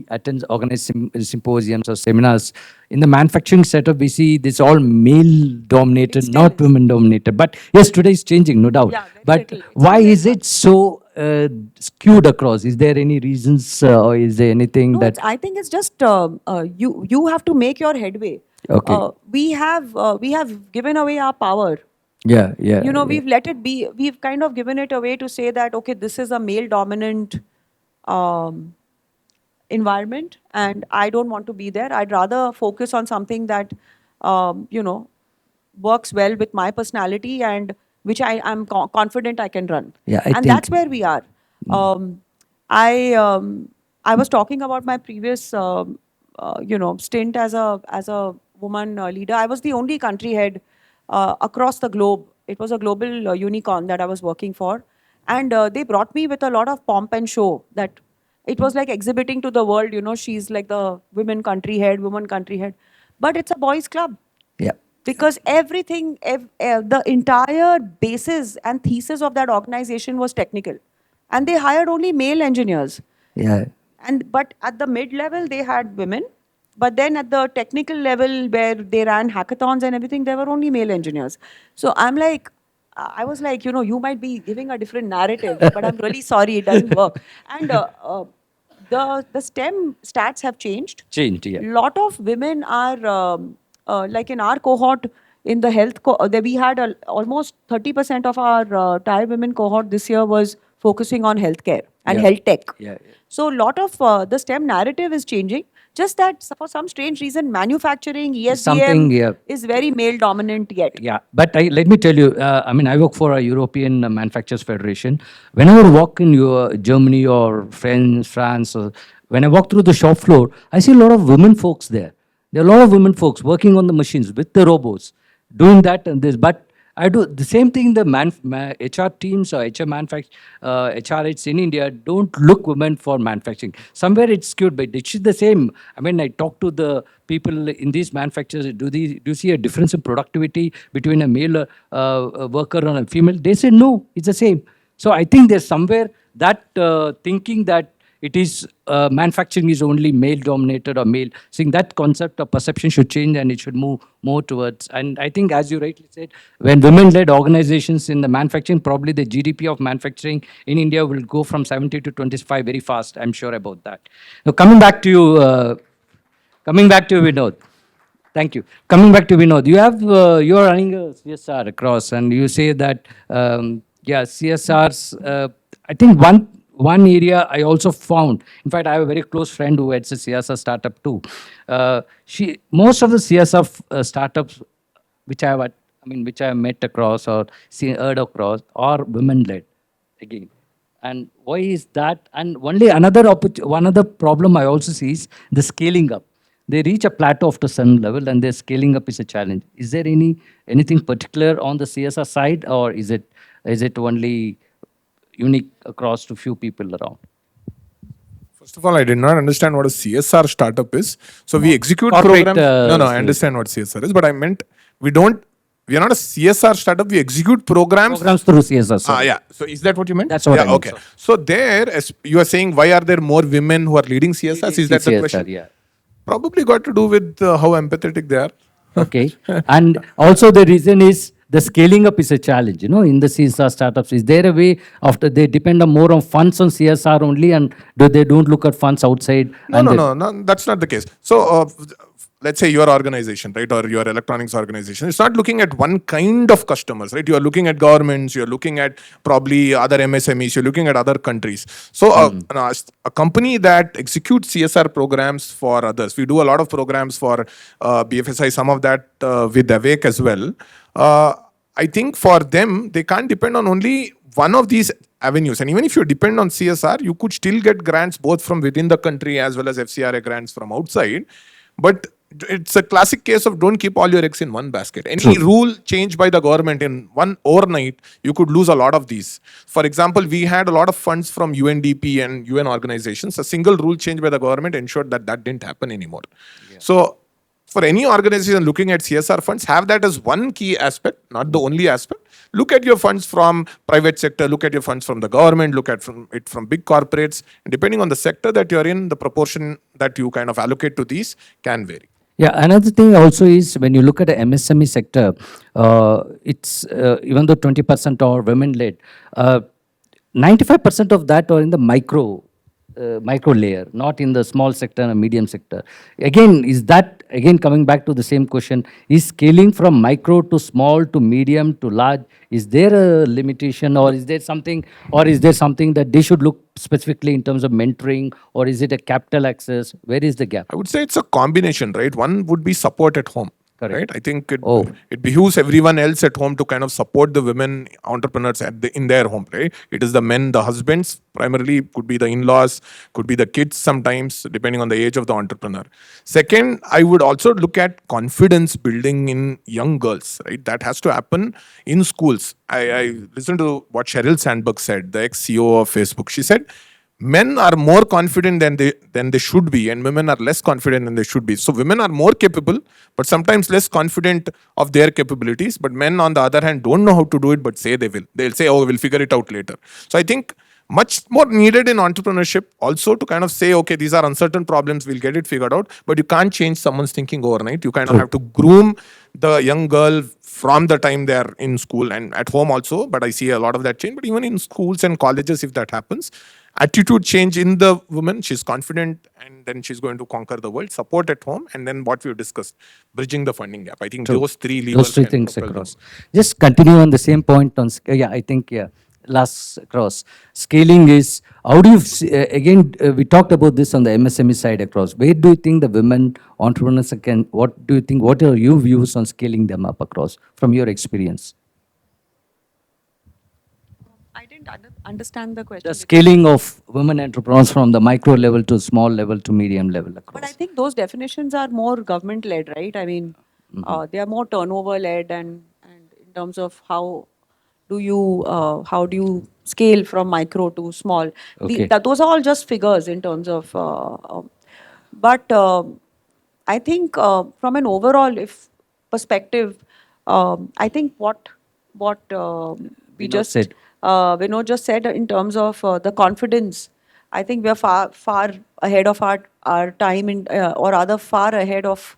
attend organized symposiums or seminars in the manufacturing setup, we see this all male dominated, not women dominated. But yes, today is changing, no doubt. Yeah, very But little. It's why always is it so skewed across? Is there any reasons, or is there anything No, that? I think it's just you have to make your headway. Okay. We have given away our power. Yeah, yeah. You know, yeah. we've let it be. We've kind of given it away to say that okay, this is a male dominant environment, and I don't want to be there. I'd rather focus on something that you know works well with my personality and which I am confident I can run. Yeah, I and think- that's where we are. I was talking about my previous stint as a woman leader. I was the only country head across the globe. It was a global unicorn that I was working for, and they brought me with a lot of pomp and show. That it was like exhibiting to the world. You know, she's like the woman country head, but it's a boys' club Yeah. because everything, the entire basis and thesis of that organization was technical, and they hired only male engineers. Yeah. And but at the mid level, they had women, but then at the technical level where they ran hackathons and everything, there were only male engineers. So I'm like, I was like, you might be giving a different narrative, but I'm really sorry, it doesn't work. And the STEM stats have changed. Changed, yeah. Lot of women are like in our cohort in the health we had almost 30% of our Thai women cohort this year was focusing on healthcare and Yeah. health tech. Yeah, yeah. So a lot of the STEM narrative is changing. Just that for some strange reason, manufacturing, Something, ESDM yeah. is very male dominant yet. Yeah, but let me tell you, I mean, I work for a European Manufacturers Federation. Whenever I walk in Germany or France, or when I walk through the shop floor, I see a lot of women folks there. There are a lot of women folks working on the machines with the robots, doing that and this. But I do the same thing. The HR teams or HRs in India don't look women for manufacturing. Somewhere it's skewed, but it's the same. I mean, I talk to the people in these manufacturers. Do you see a difference in productivity between a male worker and a female? They say no, it's the same. So I think there's somewhere that thinking that it is manufacturing is only male dominated or male. Seeing that concept or perception should change and it should move more towards. And I think, as you rightly said, when women-led organizations in the manufacturing, probably the GDP of manufacturing in India will go from 70 to 25 very fast. I'm sure about that. Now, coming back to you, Vinod. Thank you. Coming back to Vinod, you are running a CSR across, and you say that CSRs. I think one area I also found. In fact, I have a very close friend who heads a CSR startup too. Most of the CSR startups which I have met across or heard across are women led again. And why is that? And only one other problem I also see is the scaling up. They reach a plateau after some level, and their scaling up is a challenge. Is there anything particular on the CSR side, or is it only unique across to few people around? First of all, I did not understand what a CSR startup is. So we execute Corporate, programs. No, I understand what CSR is, but I meant we are not a CSR startup. We execute programs. Programs through CSR. sorry. Yeah. So is that what you meant? That's what I meant, Okay. sir. So there, as you are saying, why are there more women who are leading CSRs? Is that the CSR, question? yeah. Probably got to do with how empathetic they are. Okay. And also the reason is the scaling up is a challenge, in the CSR startups. Is there a way after they depend more on funds on CSR only, and they don't look at funds outside? No, that's not the case. So let's say your organization, right, or your electronics organization, it's not looking at one kind of customers, right? You are looking at governments, you're looking at probably other MSMEs, you're looking at other countries. So a company that executes CSR programs for others, we do a lot of programs for BFSI, some of that with Awake as well. I think for them, they can't depend on only one of these avenues. And even if you depend on CSR, you could still get grants both from within the country as well as FCRA grants from outside. But it's a classic case of don't keep all your eggs in one basket. Any rule changed by the government in one overnight, you could lose a lot of these. For example, we had a lot of funds from UNDP and UN organizations. A single rule changed by the government ensured that that didn't happen anymore. So for any organization looking at CSR funds, have that as one key aspect, not the only aspect. Look at your funds from private sector, look at your funds from the government, look at it from big corporates. And depending on the sector that you're in, the proportion that you kind of allocate to these can vary. Yeah, another thing also is when you look at the MSME sector, it's even though 20% are women-led, 95% of that are in the micro layer, not in the small sector and medium sector. Again, is that, again coming back to the same question, is scaling from micro to small to medium to large, is there a limitation, or is there something that they should look specifically in terms of mentoring, or is it a capital access? Where is the gap? I would say it's a combination, right? One would be support at home. Correct. Right? I think it behooves everyone else at home to kind of support the women entrepreneurs in their home, right? It is the men, the husbands, primarily could be the in-laws, could be the kids sometimes, depending on the age of the entrepreneur. Second, I would also look at confidence building in young girls, right? That has to happen in schools. I listened to what Sheryl Sandberg said, the ex-CEO of Facebook. She said, men are more confident than they should be, and women are less confident than they should be. So women are more capable, but sometimes less confident of their capabilities. But men, on the other hand, don't know how to do it, but say they will. They'll say, oh, we'll figure it out later. So I think much more needed in entrepreneurship also to kind of say, okay, these are uncertain problems, we'll get it figured out. But you can't change someone's thinking overnight. You kind of have to groom the young girl from the time they are in school and at home also. But I see a lot of that change. But even in schools and colleges, if that happens, attitude change in the woman, she's confident, and then she's going to conquer the world. Support at home, and then what we've discussed, bridging the funding gap. I think those three levers. Those three can things propel across. Just continue on the same point on, last across. Scaling is, how do you, we talked about this on the MSME side across. Where do you think the women entrepreneurs can, what do you think, what are your views on scaling them up across from your experience? I didn't understand the question. The scaling of women entrepreneurs from the micro level to small level to medium level across. But I think those definitions are more government-led, right? I mean, they are more turnover-led, and in terms of how do you scale from micro to small. Okay. Those are all just figures in terms of. But I think from an overall perspective, I think what we Vinod just said. Vinod just said in terms of the confidence. I think we are far ahead of our time, or rather far ahead of.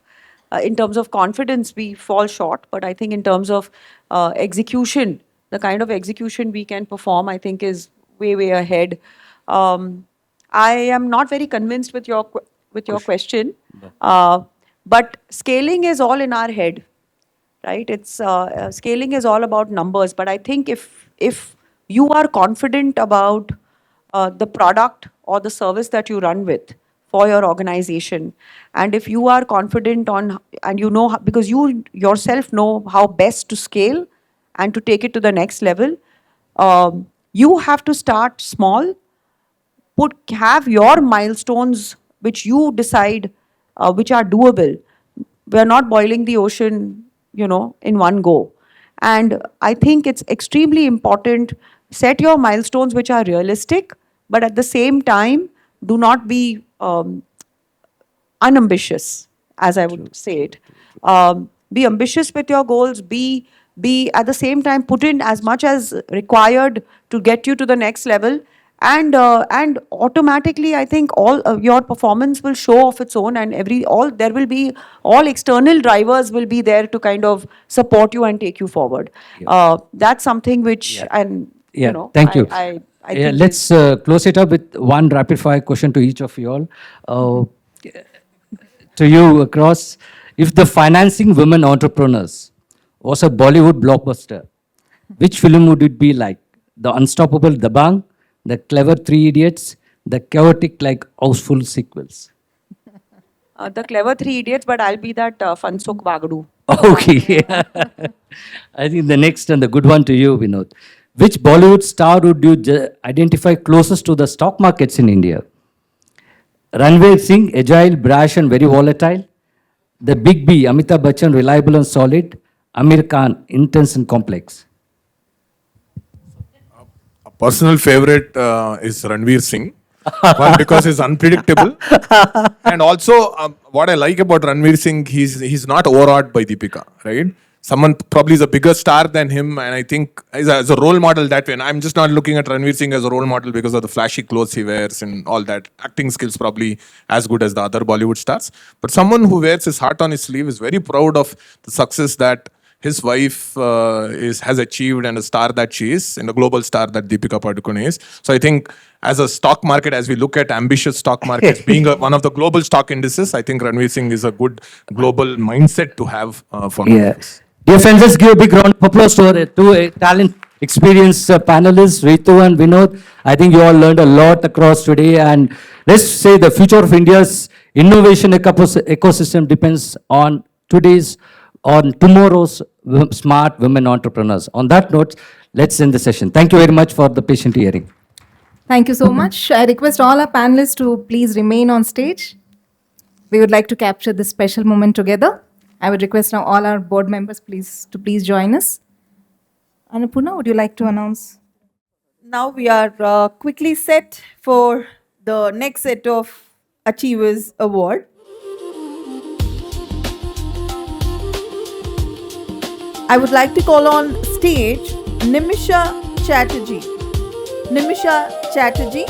In terms of confidence, we fall short. But I think in terms of execution, the kind of execution we can perform, I think is way ahead. I am not very convinced with your question, but scaling is all in our head, right? It's scaling is all about numbers. But I think if you are confident about the product or the service that you run with for your organization, and if you are confident on, and you know, because you yourself know how best to scale and to take it to the next level, you have to start small, have your milestones which you decide which are doable. We're not boiling the ocean, in one go. And I think it's extremely important, set your milestones which are realistic, but at the same time, do not be unambitious, as I would say it. Be ambitious with your goals, be at the same time put in as much as required to get you to the next level, and automatically I think all your performance will show of its own, and there will be all external drivers will be there to kind of support you and take you forward. That's something which Thank you. I think let's close it up with one rapid fire question to each of you all. To you across, if the financing women entrepreneurs was a Bollywood blockbuster, which film would it be like? The Unstoppable Dabangg, The Clever Three Idiots, the chaotic like Houseful sequels? the Clever Three Idiots, but I'll be that Fansukh Wagadu. Okay. I think the next and the good one to you, Vinod. Which Bollywood star would you identify closest to the stock markets in India? Ranveer Singh, agile, brash and very volatile. The big B, Amitabh Bachchan, reliable and solid. Amir Khan, intense and complex. A personal favorite is Ranveer Singh. One, because he's unpredictable, and also what I like about Ranveer Singh, he's not overawed by Deepika, right? Someone probably is a bigger star than him, and I think as a role model that way. And I'm just not looking at Ranveer Singh as a role model because of the flashy clothes he wears and all that. Acting skills probably as good as the other Bollywood stars, but someone who wears his heart on his sleeve, is very proud of the success that his wife has achieved and a star that she is, and a global star that Deepika Padukone is. So I think as a stock market, as we look at ambitious stock markets being one of the global stock indices, I think Ranveer Singh is a good global mindset to have for Yes. Dear friends, let's give a big round of applause to our two talent experienced panelists, Ritu and Vinod. I think you all learned a lot across today, and let's say the future of India's innovation ecosystem depends on tomorrow's smart women entrepreneurs. On that note, let's end the session. Thank you very much for the patient hearing. Thank you so much. I request all our panelists to please remain on stage. We would like to capture this special moment together. I would request now all our board members to please join us. Annapurna, would you like to announce? Now we are quickly set for the next set of Achievers Award. I would like to call on stage Nimisha Chatterjee. Nimisha Chatterjee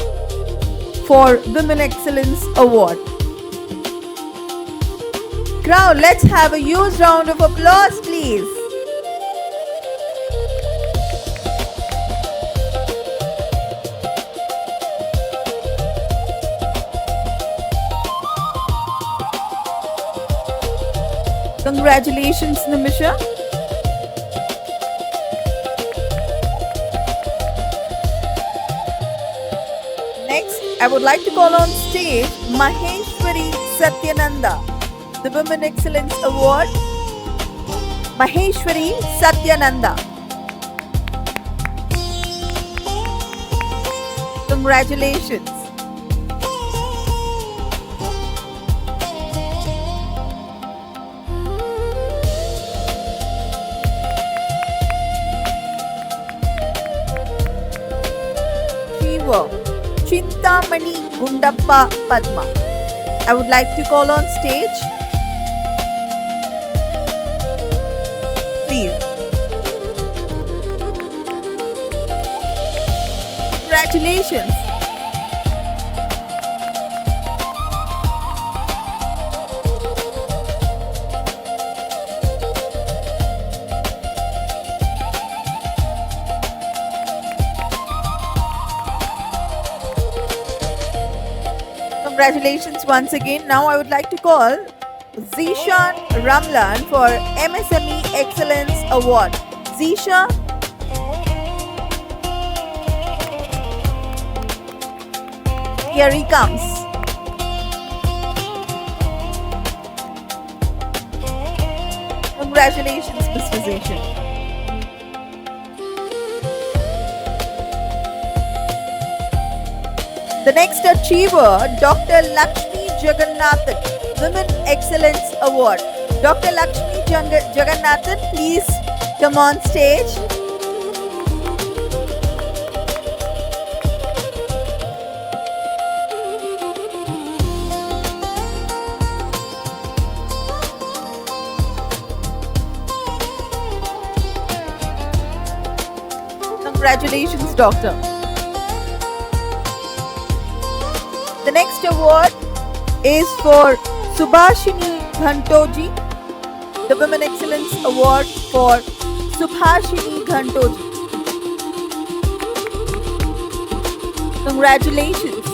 for Women Excellence Award. Crowd, let's have a huge round of applause, please. Congratulations, Nimisha. Next, I would like to call on stage Maheshwari Satyananda, the Women Excellence Award. Maheshwari Satyananda. Congratulations. Chintamani Gundappa Padma. I would like to call on stage. Please. Congratulations. Congratulations once again. Now I would like to call Zishan Ramlan for MSME Excellence Award. Zisha. Here he comes. Congratulations, Mr. Zishan. The next achiever, Dr. Lakshmi Jagannathan, Women Excellence Award. Dr. Lakshmi Jagannathan, please come on stage. Congratulations, Doctor. The next award is for Subhashini Ghantoji, the Women Excellence Award for Subhashini Ghantoji. Congratulations.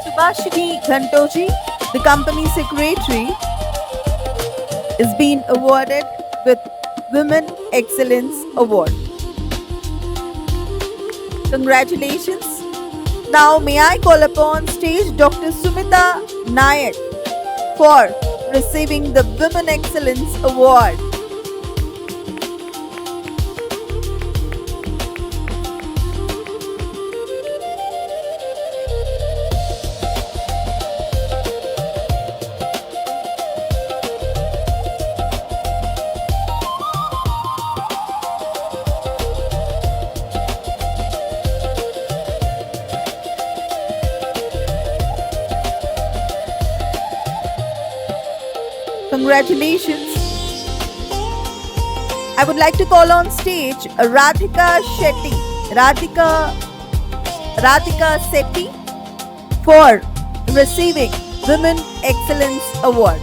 Subhashini Ghantoji, the company secretary, is being awarded with Women Excellence Award. Congratulations. Now may I call upon stage Dr. Sumita Nayak for receiving the Women Excellence Award. Congratulations. I would like to call on stage Radhika Shetty. Radhika Setti for receiving Women Excellence Award.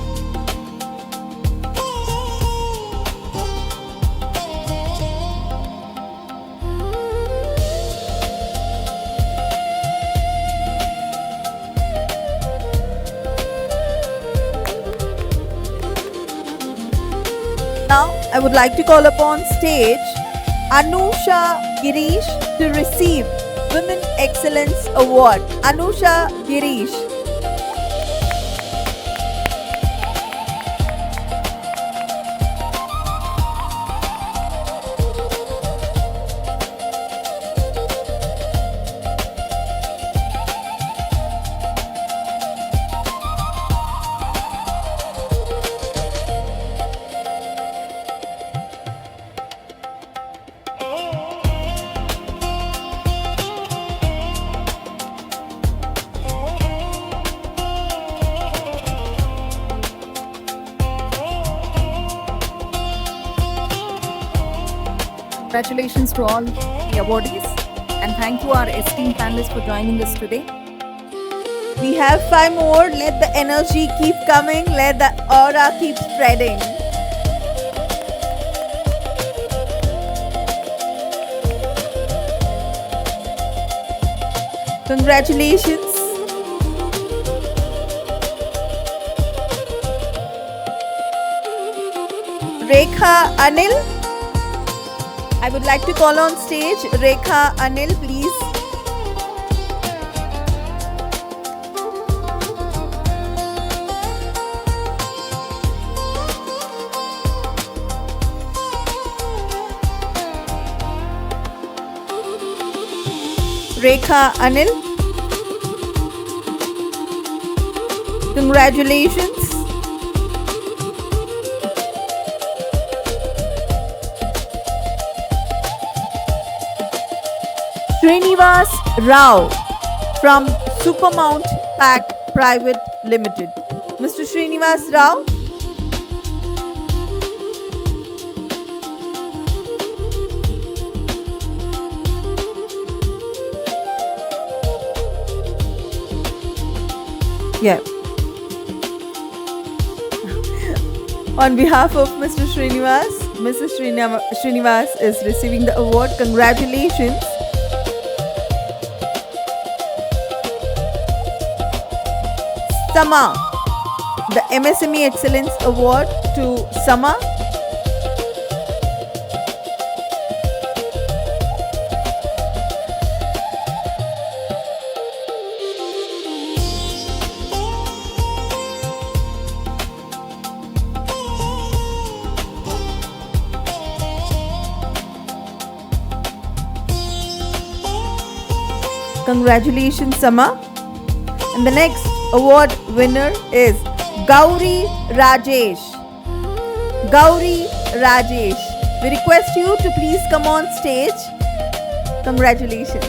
Now, I would like to call upon stage Anusha Girish to receive Women Excellence Award. Anusha Girish. Congratulations to all the awardees, and thank you our esteemed panelists for joining us today. We have 5 more. Let the energy keep coming. Let the aura keep spreading. Congratulations. Rekha Anil. I would like to call on stage Rekha Anil, please. Rekha Anil. Congratulations. Srinivas Rao from Supermount Pack Private Limited. Mr. Srinivas Rao. Yeah. On behalf of Mr. Srinivas, Mrs. Srinivas is receiving the award. Congratulations. Sama, the MSME Excellence Award to Sama. Congratulations, Sama. And the next award winner is Gauri Rajesh. Gauri Rajesh. We request you to please come on stage. Congratulations.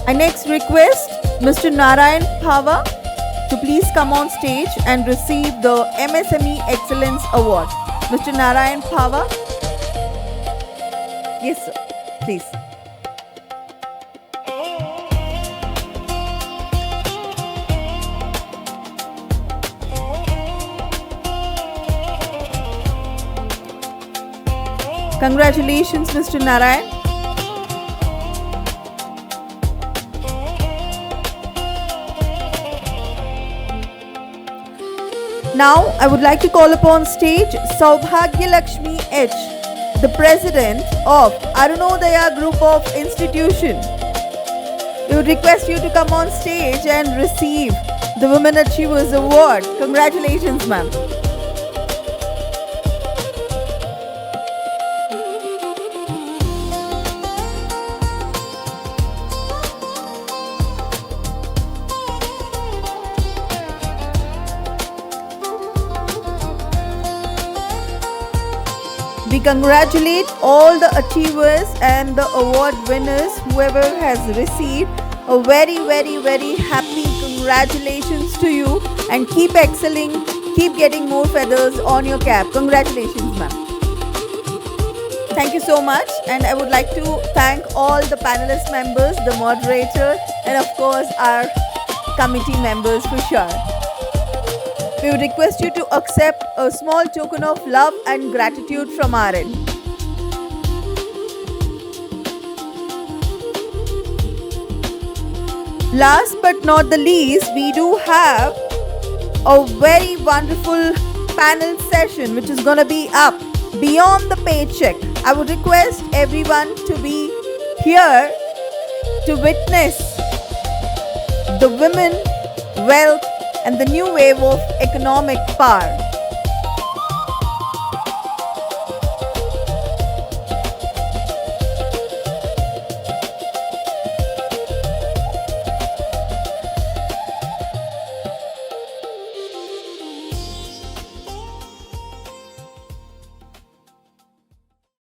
I next request Mr. Narayan Phava to please come on stage and receive the MSME Excellence Award. Mr. Narayan Phava. Yes, sir. Please. Congratulations, Mr. Narayan. Now, I would like to call upon stage Saubhagya Lakshmi H, the President of Arunodaya Group of Institution. We would request you to come on stage and receive the Women Achievers Award. Congratulations, ma'am. We congratulate all the achievers and the award winners, whoever has received. A very, very, very happy congratulations to you, and keep excelling, keep getting more feathers on your cap. Congratulations, ma'am. Thank you so much, and I would like to thank all the panelist members, the moderator, and of course our committee members for sure. We would request you to accept a small token of love and gratitude from our end. Last but not the least, we do have a very wonderful panel session which is going to be up beyond the paycheck. I would request everyone to be here to witness the women, wealth, and the new wave of economic power.